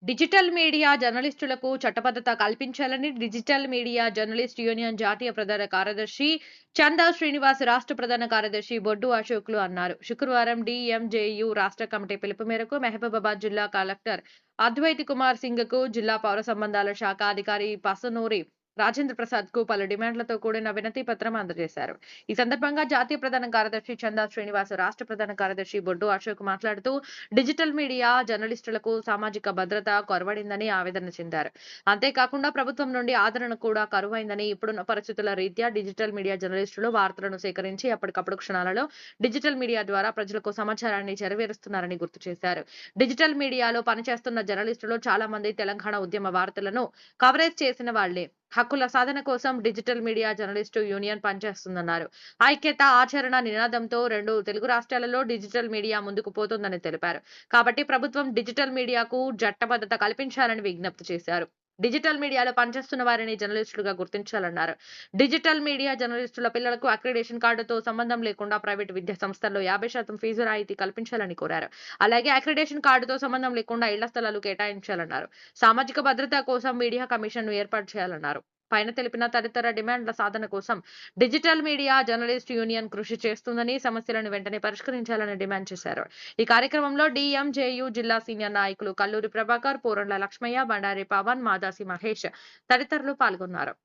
Digital media జర్నలిస్టులకు చట్టబద్ధత కల్పించాలని డిజిటల్ మీడియా జర్నలిస్ట్ యూనియన్ జాతీయ ప్రధాన కార్యదర్శి చందా శ్రీనివాస్, రాష్ట్ర ప్రధాన కార్యదర్శి బొడ్డు అశోక్లు అన్నారు. శుక్రవారం డిఎంజేయు రాష్ట్ర కమిటీ పిలుపు మేరకు మహబూబాబాద్ జిల్లా కలెక్టర్ అద్వైత్ కుమార్ సింగ్ కు, జిల్లా పౌర సంబంధాల శాఖ అధికారి పసనూరి రాజేంద్ర ప్రసాద్ కు పలు డిమాండ్లతో కూడిన వినతి పత్రం అందజేశారు. ఈ సందర్భంగా జాతీయ ప్రధాన కార్యదర్శి చందా శ్రీనివాస్, రాష్ట్ర ప్రధాన కార్యదర్శి బొడ్డు అశోక్ మాట్లాడుతూ డిజిటల్ మీడియా జర్నలిస్టులకు సామాజిక భద్రత కొరవడిందని ఆవేదన చెందారు. అంతేకాకుండా ప్రభుత్వం నుండి ఆదరణ కూడా కరువైందని, ఇప్పుడున్న పరిస్థితుల రీత్యా డిజిటల్ మీడియా జర్నలిస్టులు వార్తలను సేకరించి అప్పటికప్పుడు క్షణాలలో డిజిటల్ మీడియా ద్వారా ప్రజలకు సమాచారాన్ని చేరవేరుస్తున్నారని గుర్తు చేశారు. డిజిటల్ మీడియాలో పనిచేస్తున్న జర్నలిస్టులు చాలా మంది తెలంగాణ ఉద్యమ వార్తలను కవరేజ్ చేసిన వాళ్లే. హక్కుల సాధన కోసం డిజిటల్ మీడియా జర్నలిస్టు యూనియన్ పనిచేస్తుందన్నారు. ఐక్యత, ఆచరణ నినాదంతో 2 తెలుగు రాష్ట్రాలలో డిజిటల్ మీడియా ముందుకు పోతుందని తెలిపారు. కాబట్టి ప్రభుత్వం డిజిటల్ మీడియాకు చట్టబద్ధత కల్పించాలని విజ్ఞప్తి చేశారు. డిజిటల్ మీడియాలో పనిచేస్తున్న వారిని జర్నలిస్టులుగా గుర్తించాలన్నారు. డిజిటల్ మీడియా జర్నలిస్టుల పిల్లలకు అక్రిడేషన్ కార్డుతో సంబంధం లేకుండా ప్రైవేటు విద్యా సంస్థల్లో 50% ఫీజు రాయితీ కల్పించాలని కోరారు. అలాగే అక్రిడేషన్ కార్డుతో సంబంధం లేకుండా ఇళ్ల స్థలాలు కేటాయించాలన్నారు. సామాజిక భద్రత కోసం మీడియా కమిషన్ను ఏర్పాటు చేయాలన్నారు. పైన తెలిపిన తదితర డిమాండ్ల సాధన కోసం డిజిటల్ మీడియా జర్నలిస్ట్ యూనియన్ కృషి చేస్తుందని, సమస్యలను వెంటనే పరిష్కరించాలని డిమాండ్ చేశారు. ఈ కార్యక్రమంలో డిఎంజేయు జిల్లా సీనియర్ నాయకులు కల్లూరి ప్రభాకర్, పూరండ్ల లక్ష్మయ్య, బండారి పవన్, మాదాసి మహేష్ తదితరులు పాల్గొన్నారు.